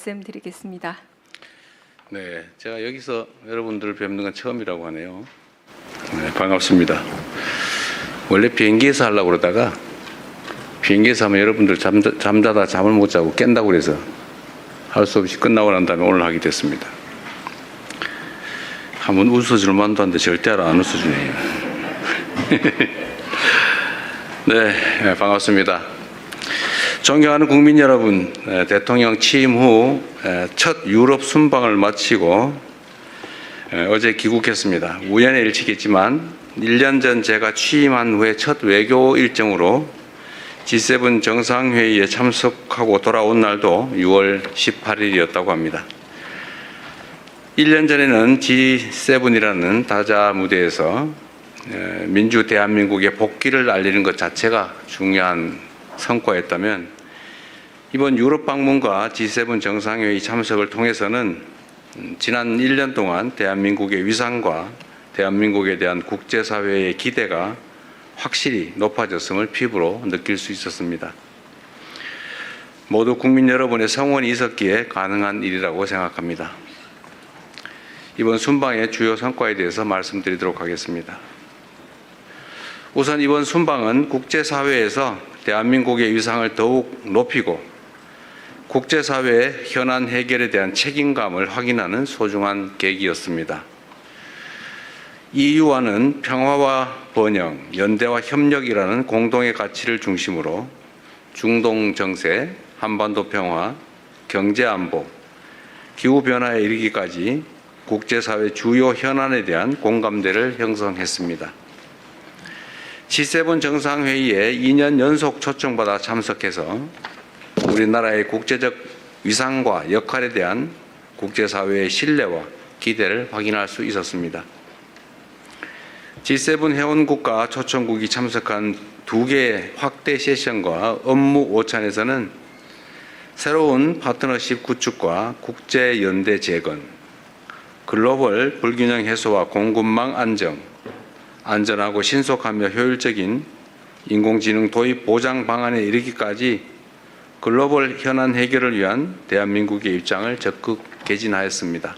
말씀드리겠습니다. 네, 제가 여기서 여러분들을 뵙는 건 처음이라고 하네요. 네, 반갑습니다. 원래 비행기에서 하려고 그러다가 비행기에서 하면 여러분들 잠자다 잠을 못 자고 깬다고 그래서 할 수 없이 끝나고 난 다음에 오늘 하게 됐습니다. 한번 웃어줄 만도 한데 절대 안 웃어주네요. 네, 반갑습니다. 존경하는 국민 여러분, 대통령 취임 후 첫 유럽 순방을 마치고 어제 귀국했습니다. 우연의 일치겠지만 1년 전 제가 취임한 후에 첫 외교 일정으로 G7 정상회의에 참석하고 돌아온 날도 6월 18일이었다고 합니다. 1년 전에는 G7이라는 다자 무대에서 민주 대한민국의 복귀를 알리는 것 자체가 중요한 성과였다면 이번 유럽 방문과 G7 정상회의 참석을 통해서는 지난 1년 동안 대한민국의 위상과 대한민국에 대한 국제사회의 기대가 확실히 높아졌음을 피부로 느낄 수 있었습니다. 모두 국민 여러분의 성원이 있었기에 가능한 일이라고 생각합니다. 이번 순방의 주요 성과에 대해서 말씀드리도록 하겠습니다. 우선 이번 순방은 국제사회에서 대한민국의 위상을 더욱 높이고 국제사회의 현안 해결에 대한 책임감을 확인하는 소중한 계기였습니다. EU와는 평화와 번영, 연대와 협력이라는 공동의 가치를 중심으로 중동 정세, 한반도 평화, 경제 안보, 기후변화에 이르기까지 국제사회 주요 현안에 대한 공감대를 형성했습니다. G7 정상회의에 2년 연속 초청받아 참석해서 우리나라의 국제적 위상과 역할에 대한 국제사회의 신뢰와 기대를 확인할 수 있었습니다. G7 회원국과 초청국이 참석한 2개의 확대 세션과 업무 오찬에서는 새로운 파트너십 구축과 국제연대 재건, 글로벌 불균형 해소와 공급망 안정, 안전하고 신속하며 효율적인 인공지능 도입 보장 방안에 이르기까지 글로벌 현안 해결을 위한 대한민국의 입장을 적극 개진하였습니다.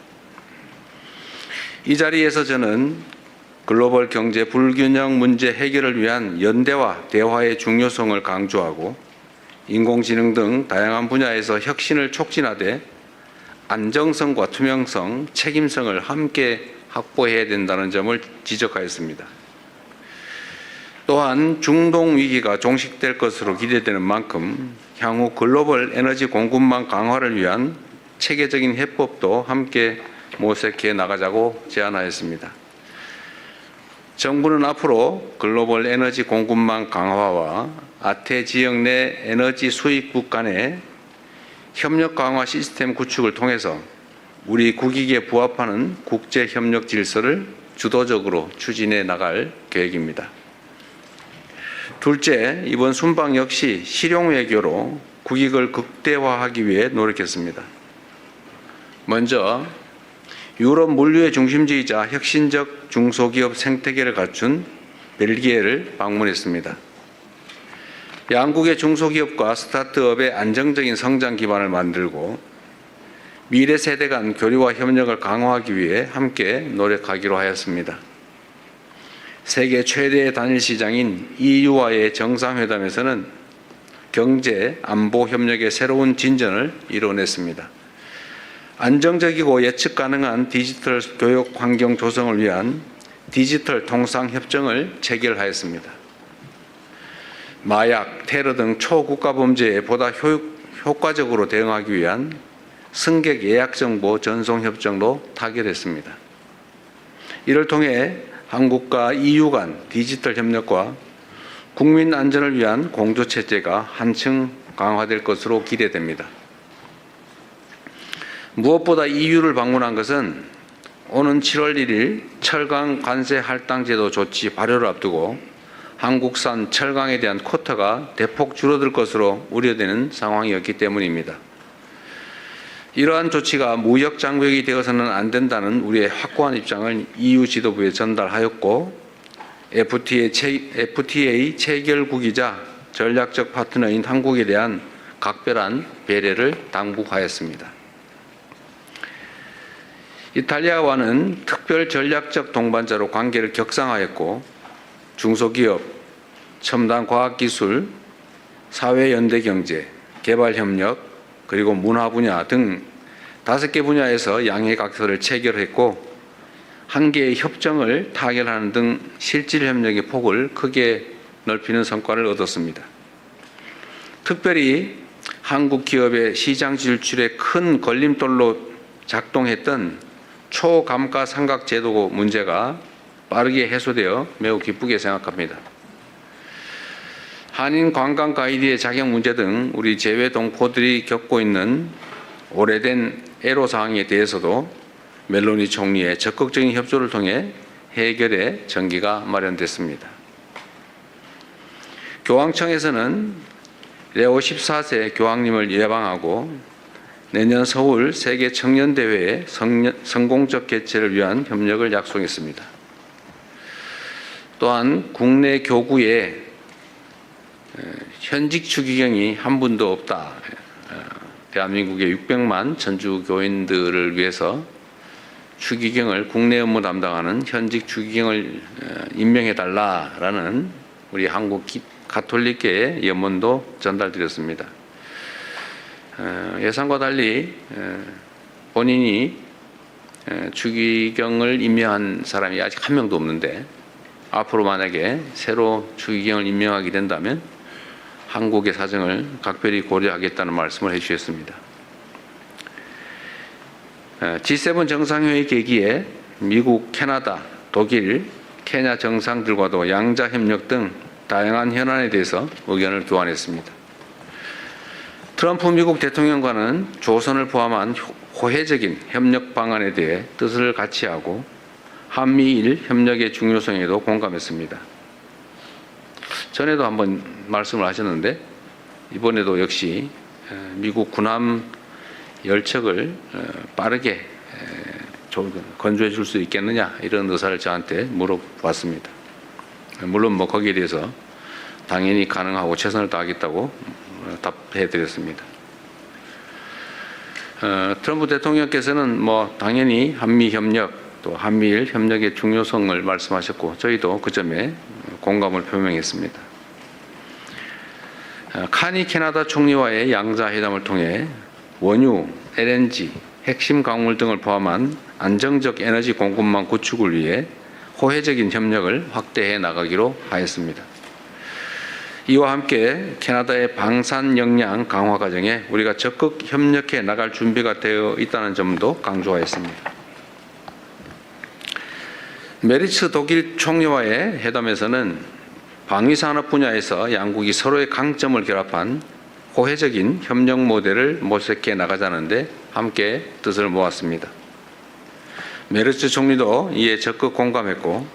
이 자리에서 저는 글로벌 경제 불균형 문제 해결을 위한 연대와 대화의 중요성을 강조하고 인공지능 등 다양한 분야에서 혁신을 촉진하되 안정성과 투명성, 책임성을 함께 확보해야 된다는 점을 지적하였습니다. 또한 중동 위기가 종식될 것으로 기대되는 만큼 향후 글로벌 에너지 공급망 강화를 위한 체계적인 해법도 함께 모색해 나가자고 제안하였습니다. 정부는 앞으로 글로벌 에너지 공급망 강화와 아태 지역 내 에너지 수입국 간의 협력 강화 시스템 구축을 통해서 우리 국익에 부합하는 국제 협력 질서를 주도적으로 추진해 나갈 계획입니다. 둘째, 이번 순방 역시 실용 외교로 국익을 극대화하기 위해 노력했습니다. 먼저 유럽 물류의 중심지이자 혁신적 중소기업 생태계를 갖춘 벨기에를 방문했습니다. 양국의 중소기업과 스타트업의 안정적인 성장 기반을 만들고 미래 세대 간 교류와 협력을 강화하기 위해 함께 노력하기로 하였습니다. 세계 최대의 단일 시장인 EU와의 정상회담에서는 경제, 안보 협력의 새로운 진전을 이뤄냈습니다. 안정적이고 예측 가능한 디지털 교육 환경 조성을 위한 디지털 통상 협정을 체결하였습니다. 마약, 테러 등 초국가 범죄에 보다 효과적으로 대응하기 위한 승객 예약 정보 전송 협정도 타결했습니다. 이를 통해 한국과 EU 간 디지털 협력과 국민 안전을 위한 공조 체제가 한층 강화될 것으로 기대됩니다. 무엇보다 EU를 방문한 것은 오는 7월 1일 철강 관세 할당 제도 조치 발효를 앞두고 한국산 철강에 대한 쿼터가 대폭 줄어들 것으로 우려되는 상황이었기 때문입니다. 이러한 조치가 무역 장벽이 되어서는 안 된다는 우리의 확고한 입장을 EU 지도부에 전달하였고 FTA 체결국이자 전략적 파트너인 한국에 대한 각별한 배려를 당부하였습니다. 이탈리아와는 특별 전략적 동반자로 관계를 격상하였고 중소기업, 첨단 과학기술, 사회연대경제, 개발협력, 그리고 문화 분야 등 5개 분야에서 양해각서를 체결했고 1개의 협정을 타결하는 등 실질협력의 폭을 크게 넓히는 성과를 얻었습니다. 특별히 한국 기업의 시장 진출에 큰 걸림돌로 작동했던 초감가상각제도 문제가 빠르게 해소되어 매우 기쁘게 생각합니다. 한인 관광 가이드의 자격 문제 등 우리 재외 동포들이 겪고 있는 오래된 애로사항에 대해서도 멜로니 총리의 적극적인 협조를 통해 해결의 전기가 마련됐습니다. 교황청에서는 레오 14세 교황님을 예방하고 내년 서울 세계 청년대회의 성공적 개최를 위한 협력을 약속했습니다. 또한 국내 교구에 현직 추기경이 한 분도 없다. 대한민국의 600만 천주 교인들을 위해서 추기경을 국내 업무 담당하는 현직 추기경을 임명해달라라는 우리 한국 가톨릭계의 염원도 전달드렸습니다. 예상과 달리 본인이 추기경을 임명한 사람이 아직 한 명도 없는데 앞으로 만약에 새로 추기경을 임명하게 된다면 한국의 사정을 각별히 고려하겠다는 말씀을 해주셨습니다. G7 정상회의 계기에 미국, 캐나다, 독일, 케냐 정상들과도 양자 협력 등 다양한 현안에 대해서 의견을 교환했습니다. 트럼프 미국 대통령과는 조선을 포함한 호혜적인 협력 방안에 대해 뜻을 같이 하고 한미일 협력의 중요성에도 공감했습니다. 전에도 한번 말씀을 하셨는데 이번에도 역시 미국 군함 열척을 빠르게 건조해 줄 수 있겠느냐 이런 의사를 저한테 물어봤습니다. 물론 거기에 대해서 당연히 가능하고 최선을 다하겠다고 답해 드렸습니다. 트럼프 대통령께서는 당연히 한미 협력 또 한미일 협력의 중요성을 말씀하셨고 저희도 그 점에 공감을 표명했습니다. 카니 캐나다 총리와의 양자 회담을 통해 원유, LNG, 핵심 광물 등을 포함한 안정적 에너지 공급망 구축을 위해 호혜적인 협력을 확대해 나가기로 하였습니다. 이와 함께 캐나다의 방산 역량 강화 과정에 우리가 적극 협력해 나갈 준비가 되어 있다는 점도 강조하였습니다. 메리츠 독일 총리와의 회담에서는 방위산업 분야에서 양국이 서로의 강점을 결합한 호혜적인 협력 모델을 모색해 나가자는데 함께 뜻을 모았습니다. 메르츠 총리도 이에 적극 공감했고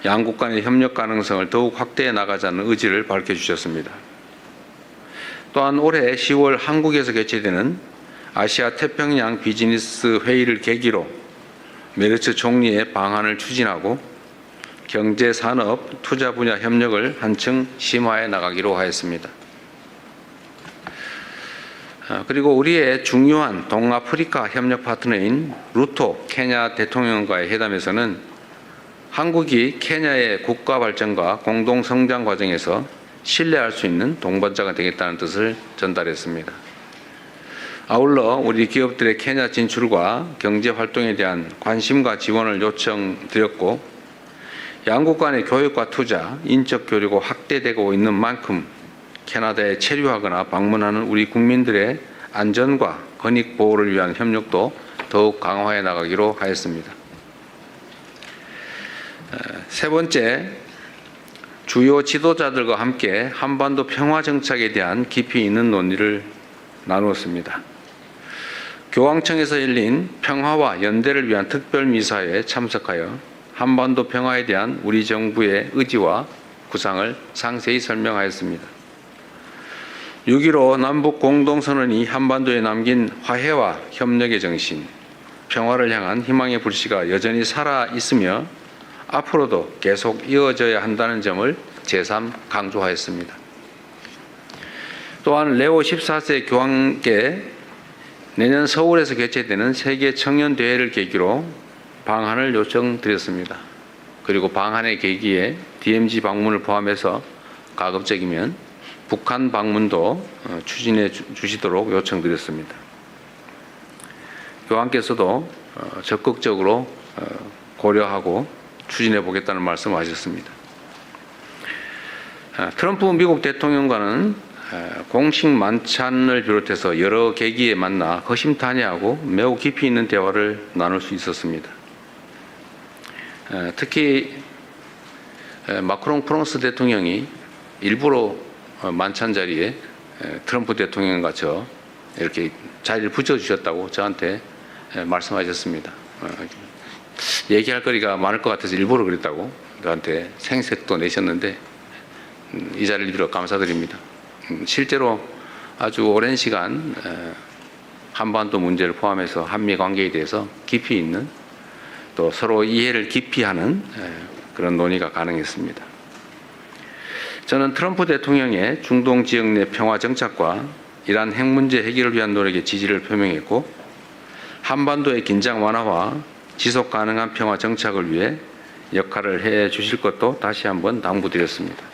양국 간의 협력 가능성을 더욱 확대해 나가자는 의지를 밝혀주셨습니다. 또한 올해 10월 한국에서 개최되는 아시아 태평양 비즈니스 회의를 계기로 메르츠 총리의 방안을 추진하고 경제, 산업, 투자 분야 협력을 한층 심화해 나가기로 하였습니다. 그리고 우리의 중요한 동아프리카 협력 파트너인 루토 케냐 대통령과의 회담에서는 한국이 케냐의 국가 발전과 공동 성장 과정에서 신뢰할 수 있는 동반자가 되겠다는 뜻을 전달했습니다. 아울러 우리 기업들의 케냐 진출과 경제 활동에 대한 관심과 지원을 요청드렸고 양국 간의 교육과 투자, 인적 교류가 확대되고 있는 만큼 캐나다에 체류하거나 방문하는 우리 국민들의 안전과 권익 보호를 위한 협력도 더욱 강화해 나가기로 하였습니다. 세 번째, 주요 지도자들과 함께 한반도 평화 정착에 대한 깊이 있는 논의를 나누었습니다. 교황청에서 열린 평화와 연대를 위한 특별미사에 참석하여 한반도 평화에 대한 우리 정부의 의지와 구상을 상세히 설명하였습니다. 6.15 남북 공동선언이 한반도에 남긴 화해와 협력의 정신, 평화를 향한 희망의 불씨가 여전히 살아있으며 앞으로도 계속 이어져야 한다는 점을 재삼 강조하였습니다. 또한 레오 14세 교황께 내년 서울에서 개최되는 세계 청년 대회를 계기로 방한을 요청드렸습니다. 그리고 방한의 계기에 DMZ 방문을 포함해서 가급적이면 북한 방문도 추진해 주시도록 요청드렸습니다. 교황께서도 적극적으로 고려하고 추진해 보겠다는 말씀을 하셨습니다. 트럼프 미국 대통령과는 공식 만찬을 비롯해서 여러 계기에 만나 허심탄회하고 매우 깊이 있는 대화를 나눌 수 있었습니다. 특히 마크롱 프랑스 대통령이 일부러 만찬 자리에 트럼프 대통령과 저 이렇게 자리를 붙여주셨다고 저한테 말씀하셨습니다. 얘기할 거리가 많을 것 같아서 일부러 그랬다고 저한테 생색도 내셨는데 이 자리를 빌어 감사드립니다. 실제로 아주 오랜 시간 한반도 문제를 포함해서 한미 관계에 대해서 깊이 있는 또 서로 이해를 깊이 하는 그런 논의가 가능했습니다. 저는 트럼프 대통령의 중동 지역 내 평화 정착과 이란 핵 문제 해결을 위한 노력에 지지를 표명했고 한반도의 긴장 완화와 지속 가능한 평화 정착을 위해 역할을 해 주실 것도 다시 한번 당부드렸습니다.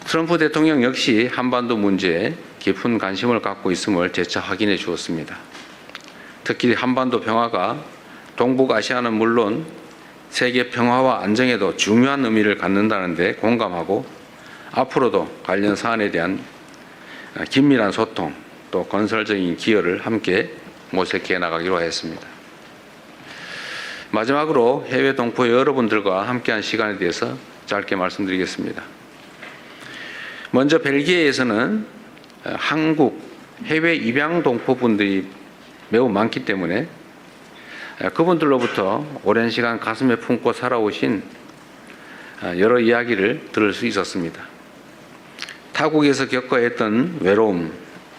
트럼프 대통령 역시 한반도 문제에 깊은 관심을 갖고 있음을 재차 확인해 주었습니다. 특히 한반도 평화가 동북아시아는 물론 세계 평화와 안정에도 중요한 의미를 갖는다는 데 공감하고 앞으로도 관련 사안에 대한 긴밀한 소통 또 건설적인 기여를 함께 모색해 나가기로 했습니다. 마지막으로 해외 동포 여러분들과 함께한 시간에 대해서 짧게 말씀드리겠습니다. 먼저 벨기에에서는 한국 해외 입양 동포분들이 매우 많기 때문에 그분들로부터 오랜 시간 가슴에 품고 살아오신 여러 이야기를 들을 수 있었습니다. 타국에서 겪어야 했던 외로움,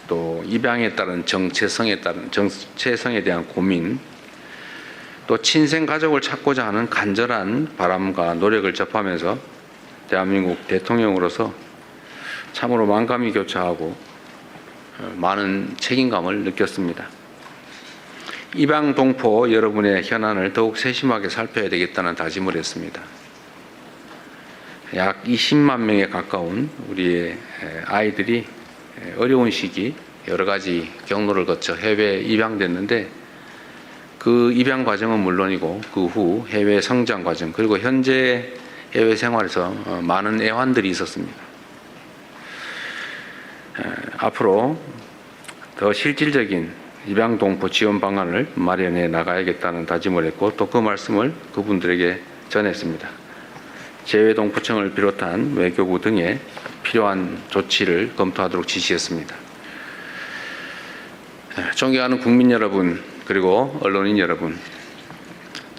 또 입양에 따른 정체성에 대한 고민, 또 친생 가족을 찾고자 하는 간절한 바람과 노력을 접하면서 대한민국 대통령으로서 참으로 만감이 교차하고 많은 책임감을 느꼈습니다. 입양 동포 여러분의 현안을 더욱 세심하게 살펴야 되겠다는 다짐을 했습니다. 약 20만 명에 가까운 우리의 아이들이 어려운 시기 여러 가지 경로를 거쳐 해외에 입양됐는데 그 입양 과정은 물론이고 그 후 해외 성장 과정 그리고 현재 해외 생활에서 많은 애환들이 있었습니다. 앞으로 더 실질적인 입양 동포 지원 방안을 마련해 나가야겠다는 다짐을 했고 또 그 말씀을 그분들에게 전했습니다. 재외동포청을 비롯한 외교부 등에 필요한 조치를 검토하도록 지시했습니다. 존경하는 국민 여러분 그리고 언론인 여러분,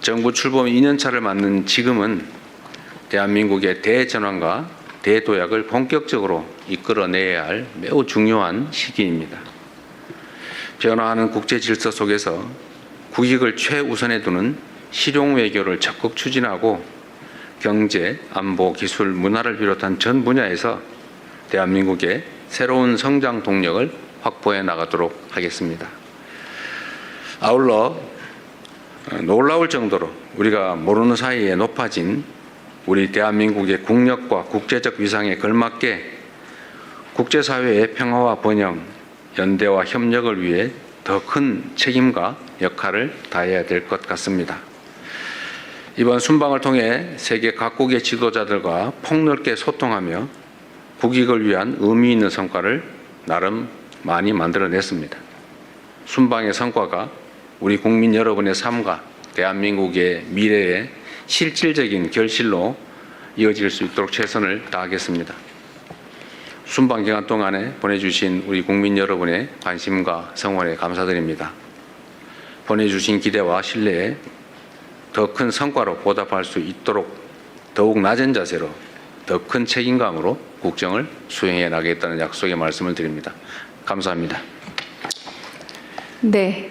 정부 출범 2년차를 맞는 지금은 대한민국의 대전환과 대도약을 본격적으로 이끌어내야 할 매우 중요한 시기입니다. 변화하는 국제 질서 속에서 국익을 최우선에 두는 실용 외교를 적극 추진하고 경제, 안보, 기술, 문화를 비롯한 전 분야에서 대한민국의 새로운 성장 동력을 확보해 나가도록 하겠습니다. 아울러 놀라울 정도로 우리가 모르는 사이에 높아진 우리 대한민국의 국력과 국제적 위상에 걸맞게 국제사회의 평화와 번영, 연대와 협력을 위해 더 큰 책임과 역할을 다해야 될 것 같습니다. 이번 순방을 통해 세계 각국의 지도자들과 폭넓게 소통하며 국익을 위한 의미 있는 성과를 나름 많이 만들어냈습니다. 순방의 성과가 우리 국민 여러분의 삶과 대한민국의 미래의 실질적인 결실로 이어질 수 있도록 최선을 다하겠습니다. 순방 기간 동안에 보내주신 우리 국민 여러분의 관심과 성원에 감사드립니다. 보내주신 기대와 신뢰에 더 큰 성과로 보답할 수 있도록 더욱 낮은 자세로 더 큰 책임감으로 국정을 수행해 나가겠다는 약속의 말씀을 드립니다. 감사합니다. 네.